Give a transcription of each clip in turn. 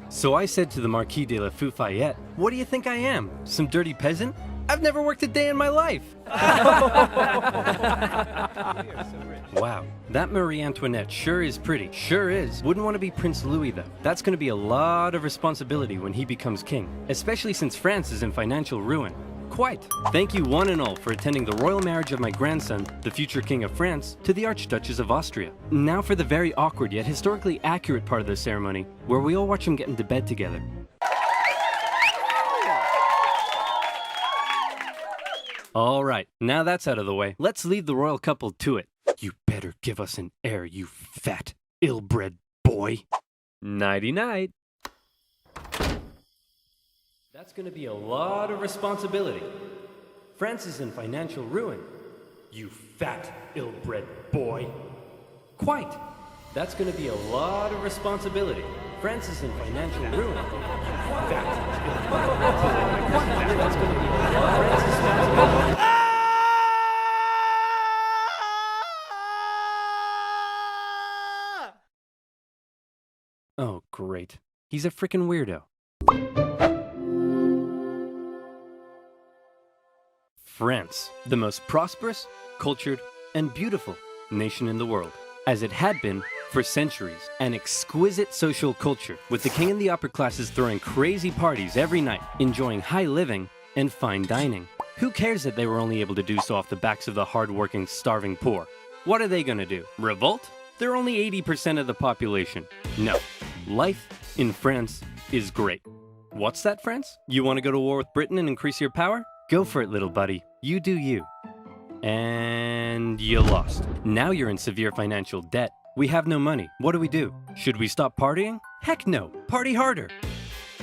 So I said to the Marquis de la Fufayette, "What do you think I am? Some dirty peasant? I've never worked a day in my life." Wow, that Marie Antoinette sure is pretty. Sure is. Wouldn't want to be Prince Louis though. That's going to be a lot of responsibility when he becomes king, especially since France is in financial ruin. Quite. Thank you one and all for attending the royal marriage of my grandson, the future King of France, to the Archduchess of Austria. Now for the very awkward yet historically accurate part of the ceremony, where we all watch him get into bed together. Alright, now that's out of the way, let's leave the royal couple to it. You better give us an heir, you fat, ill-bred boy. Nighty-night. That's gonna be a lot of responsibility. France is in financial ruin. You fat, ill-bred boy. Quite. That's gonna be a lot of responsibility. France is in financial ruin. You fat, ill-bred boy. That's gonna be a lot of responsibility. Oh, great. He's a frickin' weirdo. France, the most prosperous, cultured, and beautiful nation in the world, as it had been for centuries. An exquisite social culture, with the king and the upper classes throwing crazy parties every night, enjoying high living and fine dining. Who cares that they were only able to do so off the backs of the hard-working, starving poor? What are they gonna do? Revolt? They're only 80% of the population. No. Life in France is great. What's that, France? You want to go to war with Britain and increase your power? Go for it, little buddy. You do you. And you lost. Now you're in severe financial debt. We have no money. What do we do? Should we stop partying? Heck no. Party harder.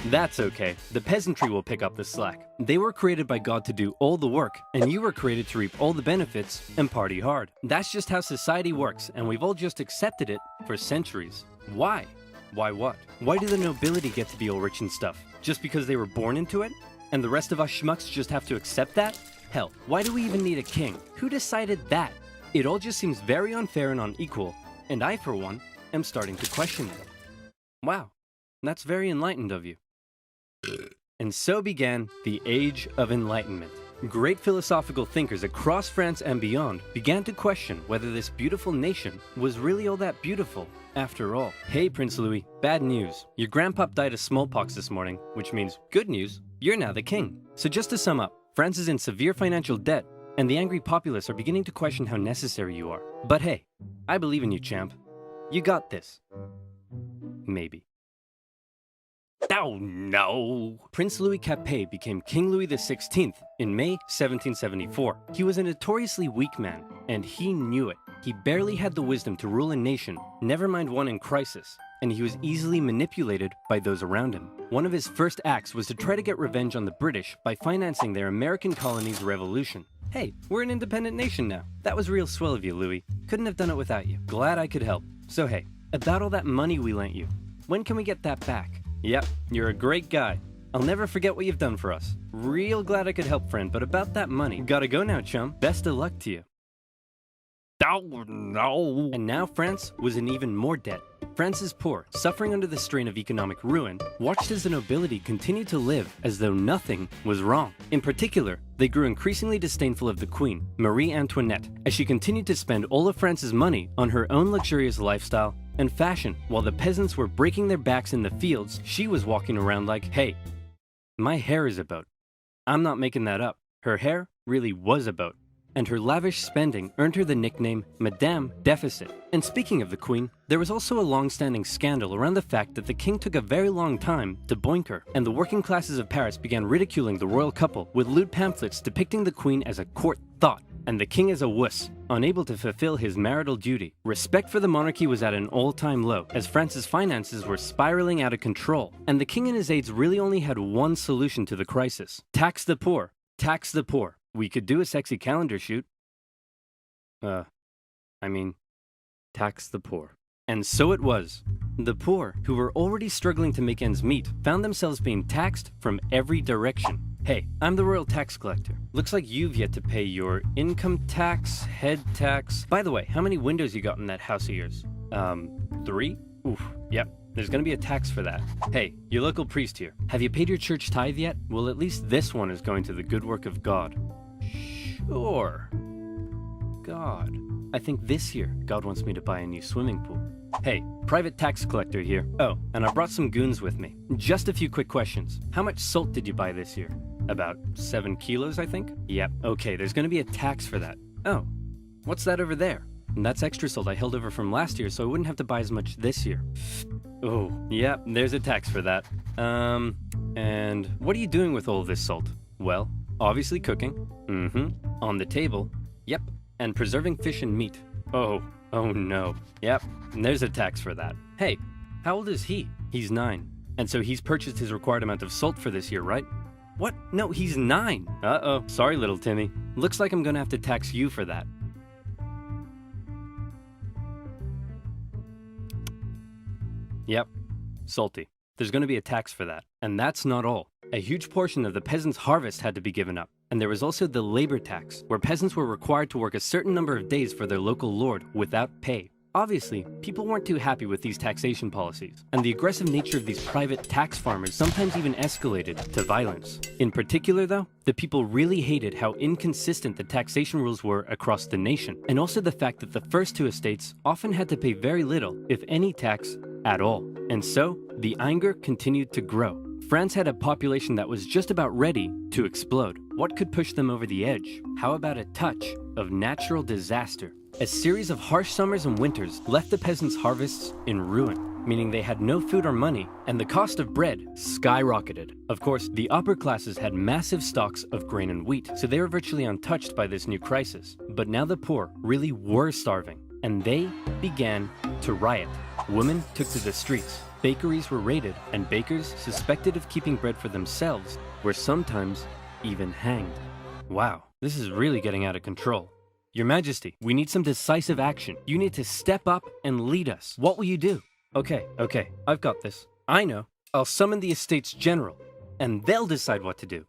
That's okay. The peasantry will pick up the slack. They were created by God to do all the work, and you were created to reap all the benefits and party hard. That's just how society works, and we've all just accepted it for centuries. Why? Why what? Why do the nobility get to be all rich and stuff? Just because they were born into it? And the rest of us schmucks just have to accept that? Hell, why do we even need a king? Who decided that? It all just seems very unfair and unequal, and I, for one, am starting to question it. Wow, that's very enlightened of you. And so began the Age of Enlightenment. Great philosophical thinkers across France and beyond began to question whether this beautiful nation was really all that beautiful after all. Hey, Prince Louis, bad news. Your grandpop died of smallpox this morning, which means good news, you're now the king. So just to sum up, France is in severe financial debt, and the angry populace are beginning to question how necessary you are. But hey, I believe in you, champ. You got this. Maybe. Oh no! Prince Louis Capet became King Louis XVI in May 1774. He was a notoriously weak man, and he knew it. He barely had the wisdom to rule a nation, never mind one in crisis, and he was easily manipulated by those around him. One of his first acts was to try to get revenge on the British by financing their American colony's revolution. Hey, we're an independent nation now. That was real swell of you, Louis. Couldn't have done it without you. Glad I could help. So hey, about all that money we lent you, when can we get that back? Yep, you're a great guy. I'll never forget what you've done for us. Real glad I could help, friend, but about that money, gotta go now, chum. Best of luck to you. Oh no! And now France was in even more debt. France's poor, suffering under the strain of economic ruin, watched as the nobility continued to live as though nothing was wrong. In particular, they grew increasingly disdainful of the queen, Marie Antoinette, as she continued to spend all of France's money on her own luxurious lifestyle and fashion. While the peasants were breaking their backs in the fields, she was walking around like, hey, my hair is about. I'm not making that up. Her hair really was about. And her lavish spending earned her the nickname Madame Deficit. And speaking of the queen, there was also a long-standing scandal around the fact that the king took a very long time to boink her, and the working classes of Paris began ridiculing the royal couple with lewd pamphlets depicting the queen as a court thought, and the king as a wuss, unable to fulfill his marital duty. Respect for the monarchy was at an all-time low, as France's finances were spiraling out of control, and the king and his aides really only had one solution to the crisis. Tax the poor. Tax the poor. We could do a sexy calendar shoot. Tax the poor. And so it was. The poor, who were already struggling to make ends meet, found themselves being taxed from every direction. Hey, I'm the royal tax collector. Looks like you've yet to pay your income tax, head tax. By the way, how many windows you got in that house of yours? 3? Oof, yep. There's gonna be a tax for that. Hey, your local priest here. Have you paid your church tithe yet? Well, at least this one is going to the good work of God. Sure. God. I think this year, God wants me to buy a new swimming pool. Hey, private tax collector here. Oh, and I brought some goons with me. Just a few quick questions. How much salt did you buy this year? About 7 kilos, I think? Yep. Okay, there's gonna be a tax for that. Oh, what's that over there? And that's extra salt I held over from last year, so I wouldn't have to buy as much this year. Oh, yep, there's a tax for that. And what are you doing with all of this salt? Well, obviously cooking. On the table. Yep. And preserving fish and meat. Oh no. Yep, and there's a tax for that. Hey, how old is he? He's 9. And so he's purchased his required amount of salt for this year, right? What? No, he's 9. Uh-oh. Sorry, little Timmy. Looks like I'm gonna have to tax you for that. Yep, salty. There's gonna be a tax for that. And that's not all. A huge portion of the peasants' harvest had to be given up. And there was also the labor tax, where peasants were required to work a certain number of days for their local lord without pay. Obviously, people weren't too happy with these taxation policies, and the aggressive nature of these private tax farmers sometimes even escalated to violence. In particular though, the people really hated how inconsistent the taxation rules were across the nation, and also the fact that the first 2 estates often had to pay very little, if any tax at all. And so, the anger continued to grow. France had a population that was just about ready to explode. What could push them over the edge? How about a touch of natural disaster? A series of harsh summers and winters left the peasants' harvests in ruin, meaning they had no food or money, and the cost of bread skyrocketed. Of course, the upper classes had massive stocks of grain and wheat, so they were virtually untouched by this new crisis. But now the poor really were starving, and they began to riot. Women took to the streets. Bakeries were raided, and bakers suspected of keeping bread for themselves were sometimes even hanged. Wow, this is really getting out of control. Your Majesty, we need some decisive action. You need to step up and lead us. What will you do? Okay, I've got this. I know. I'll summon the Estates General, and they'll decide what to do.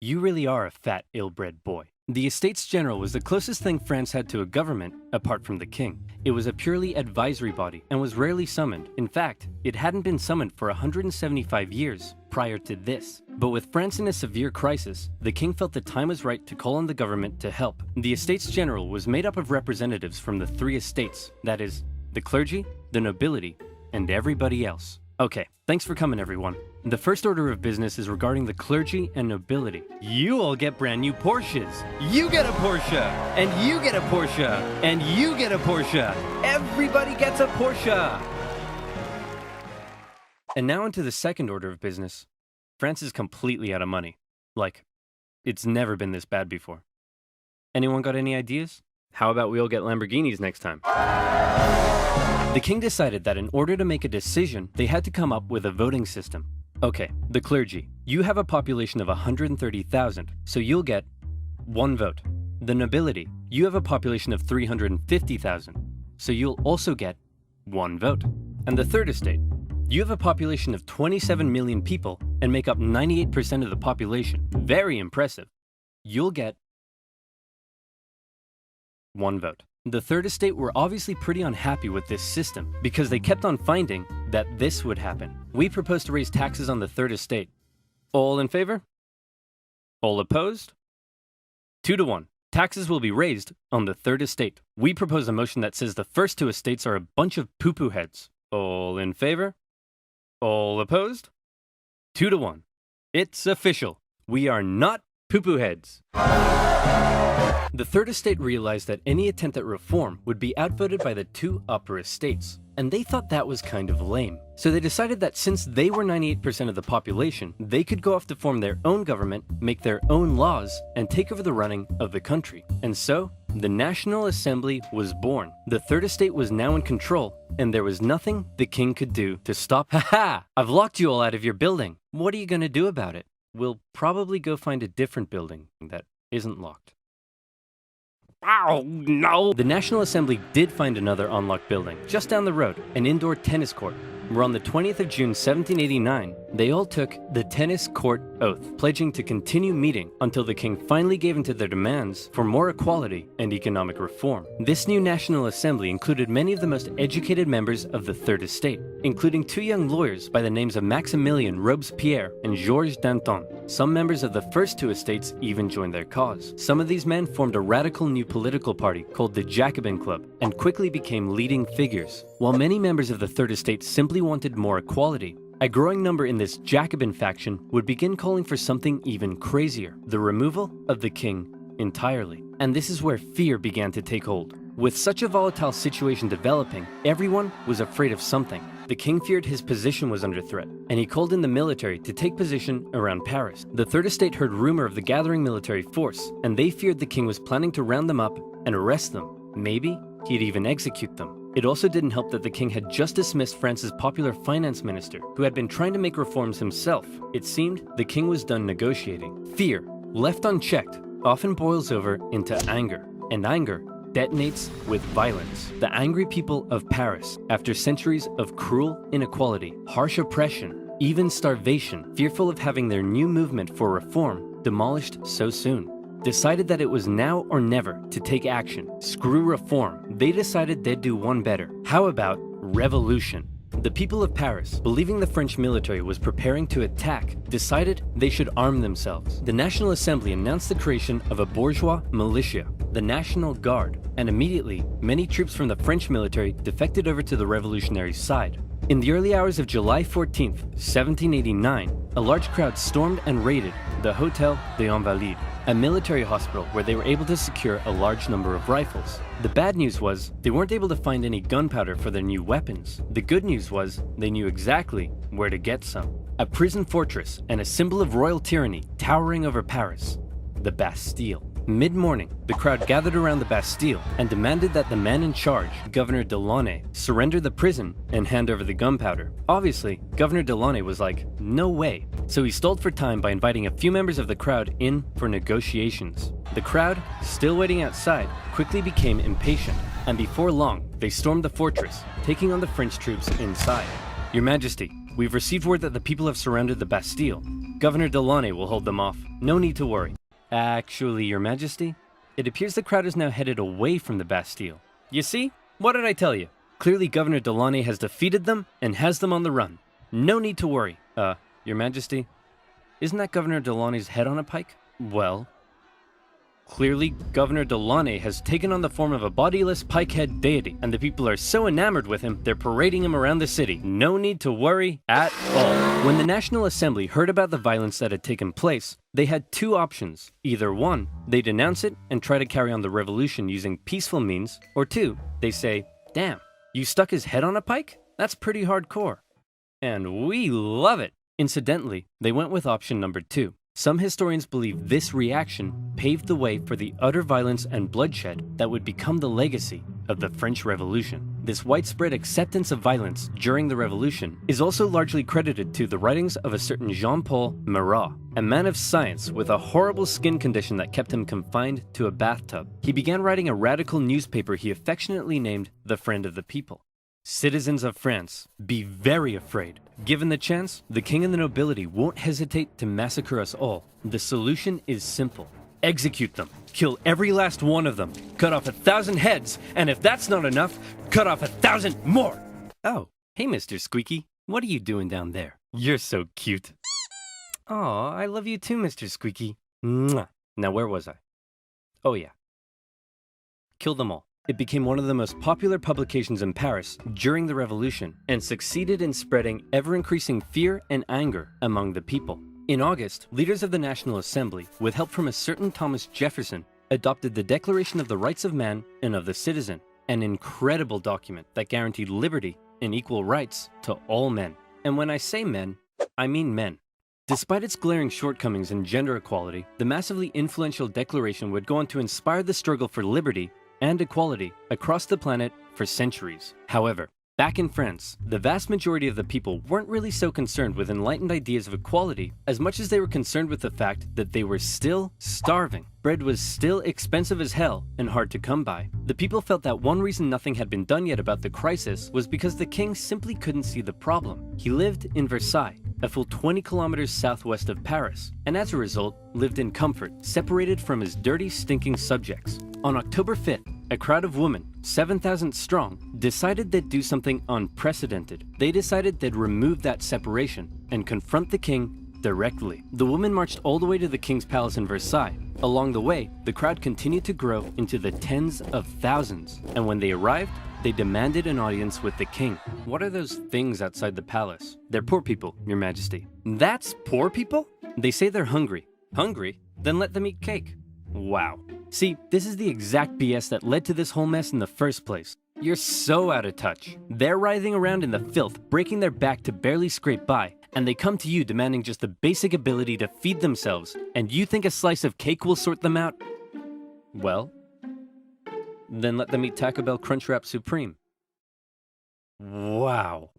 You really are a fat, ill-bred boy. The Estates General was the closest thing France had to a government, apart from the king. It was a purely advisory body, and was rarely summoned. In fact, it hadn't been summoned for 175 years prior to this. But with France in a severe crisis, the king felt the time was right to call on the government to help. The Estates General was made up of representatives from the 3 estates, that is, the clergy, the nobility, and everybody else. Okay, thanks for coming everyone. The first order of business is regarding the clergy and nobility. You all get brand new Porsches. You get a Porsche, and you get a Porsche, and you get a Porsche. Everybody gets a Porsche. And now into the second order of business. France is completely out of money. Like, it's never been this bad before. Anyone got any ideas? How about we all get Lamborghinis next time? The king decided that in order to make a decision, they had to come up with a voting system. Okay, the clergy. You have a population of 130,000, so you'll get 1 vote. The nobility. You have a population of 350,000, so you'll also get 1 vote. And the third estate. You have a population of 27 million people and make up 98% of the population. Very impressive. You'll get 1 vote. The third estate were obviously pretty unhappy with this system because they kept on finding that this would happen. We propose to raise taxes on the third estate. All in favor? All opposed? 2 to 1. Taxes will be raised on the third estate. We propose a motion that says the first 2 estates are a bunch of poo-poo heads. All in favor? All opposed? 2 to 1. It's official. We are not poo-poo heads. The third estate realized that any attempt at reform would be outvoted by the 2 upper estates, and they thought that was kind of lame. So they decided that since they were 98% of the population, they could go off to form their own government, make their own laws, and take over the running of the country. And so, the National Assembly was born. The third estate was now in control, and there was nothing the king could do to stop. Haha! I've locked you all out of your building. What are you gonna do about it? We'll probably go find a different building that isn't locked. Oh, no! The National Assembly did find another unlocked building, just down the road, an indoor tennis court, where on the 20th of June 1789, They all took the tennis court oath, pledging to continue meeting until the king finally gave in to their demands for more equality and economic reform. This new National Assembly included many of the most educated members of the Third Estate, including two young lawyers by the names of Maximilien Robespierre and Georges Danton. Some members of the first two estates even joined their cause. Some of these men formed a radical new political party called the Jacobin Club and quickly became leading figures. While many members of the Third Estate simply wanted more equality, a growing number in this Jacobin faction would begin calling for something even crazier: the removal of the king entirely. And this is where fear began to take hold. With such a volatile situation developing, everyone was afraid of something. The king feared his position was under threat, and he called in the military to take position around Paris. The Third Estate heard rumor of the gathering military force, and they feared the king was planning to round them up and arrest them. Maybe he'd even execute them. It also didn't help that the king had just dismissed France's popular finance minister, who had been trying to make reforms himself. It seemed the king was done negotiating. Fear, left unchecked, often boils over into anger, and anger detonates with violence. The angry people of Paris, after centuries of cruel inequality, harsh oppression, even starvation, fearful of having their new movement for reform demolished so soon, decided that it was now or never to take action. Screw reform. They decided they'd do one better. How about revolution? The people of Paris, believing the French military was preparing to attack, decided they should arm themselves. The National Assembly announced the creation of a bourgeois militia, the National Guard, and immediately, many troops from the French military defected over to the revolutionary side. In the early hours of July 14th, 1789, a large crowd stormed and raided the Hôtel des Invalides, a military hospital where they were able to secure a large number of rifles. The bad news was they weren't able to find any gunpowder for their new weapons. The good news was they knew exactly where to get some. A prison fortress and a symbol of royal tyranny towering over Paris, the Bastille. Mid-morning, the crowd gathered around the Bastille and demanded that the man in charge, Governor Delaunay, surrender the prison and hand over the gunpowder. Obviously, Governor Delaunay was like, no way. So he stalled for time by inviting a few members of the crowd in for negotiations. The crowd, still waiting outside, quickly became impatient, and before long, they stormed the fortress, taking on the French troops inside. Your Majesty, we've received word that the people have surrounded the Bastille. Governor Delaunay will hold them off. No need to worry. Actually, Your Majesty, it appears the crowd is now headed away from the Bastille. You see? What did I tell you? Clearly Governor Delaunay has defeated them and has them on the run. No need to worry. Your Majesty, isn't that Governor Delaunay's head on a pike? Well, clearly Governor Delaunay has taken on the form of a bodiless pike-head deity, and the people are so enamored with him, they're parading him around the city. No need to worry at all. When the National Assembly heard about the violence that had taken place, they had two options. Either one, they denounce it and try to carry on the revolution using peaceful means, or two, they say, damn, you stuck his head on a pike? That's pretty hardcore. And we love it. Incidentally, they went with option number two. Some historians believe this reaction paved the way for the utter violence and bloodshed that would become the legacy of the French Revolution. This widespread acceptance of violence during the Revolution is also largely credited to the writings of a certain Jean-Paul Marat, a man of science with a horrible skin condition that kept him confined to a bathtub. He began writing a radical newspaper he affectionately named The Friend of the People. Citizens of France, be very afraid. Given the chance, the king and the nobility won't hesitate to massacre us all. The solution is simple. Execute them. Kill every last one of them. Cut off 1,000 heads, and if that's not enough, cut off 1,000 more! Oh, hey Mr. Squeaky, what are you doing down there? You're so cute. Aw, I love you too, Mr. Squeaky. Mwah. Now where was I? Oh yeah. Kill them all. It became one of the most popular publications in Paris during the Revolution and succeeded in spreading ever-increasing fear and anger among the people. In August, leaders of the National Assembly, with help from a certain Thomas Jefferson, adopted the Declaration of the Rights of Man and of the Citizen, an incredible document that guaranteed liberty and equal rights to all men. And when I say men, I mean men. Despite its glaring shortcomings in gender equality, the massively influential declaration would go on to inspire the struggle for liberty and equality across the planet for centuries. However, back in France, the vast majority of the people weren't really so concerned with enlightened ideas of equality as much as they were concerned with the fact that they were still starving. Bread was still expensive as hell and hard to come by. The people felt that one reason nothing had been done yet about the crisis was because the king simply couldn't see the problem. He lived in Versailles, a full 20 kilometers southwest of Paris, and as a result, lived in comfort, separated from his dirty, stinking subjects. On October 5th, a crowd of women, 7,000 strong, decided they'd do something unprecedented. They decided they'd remove that separation and confront the king directly. The women marched all the way to the king's palace in Versailles. Along the way, the crowd continued to grow into the tens of thousands, and when they arrived, they demanded an audience with the king. What are those things outside the palace? They're poor people, Your Majesty. That's poor people? They say they're hungry. Hungry? Then let them eat cake. Wow. See, this is the exact BS that led to this whole mess in the first place. You're so out of touch. They're writhing around in the filth, breaking their back to barely scrape by, and they come to you demanding just the basic ability to feed themselves, and you think a slice of cake will sort them out? Well, then let them eat Taco Bell Crunchwrap Supreme. Wow.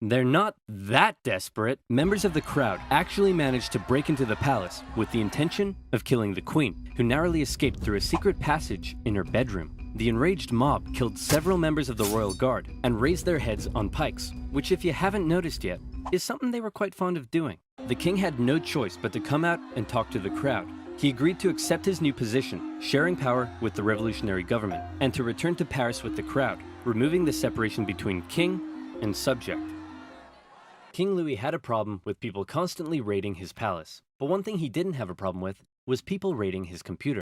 They're not that desperate. Members of the crowd actually managed to break into the palace with the intention of killing the queen, who narrowly escaped through a secret passage in her bedroom. The enraged mob killed several members of the royal guard and raised their heads on pikes, which, if you haven't noticed yet, is something they were quite fond of doing. The king had no choice but to come out and talk to the crowd. He agreed to accept his new position, sharing power with the revolutionary government, and to return to Paris with the crowd, removing the separation between king and subject. King Louis had a problem with people constantly raiding his palace, but one thing he didn't have a problem with was people raiding his computer.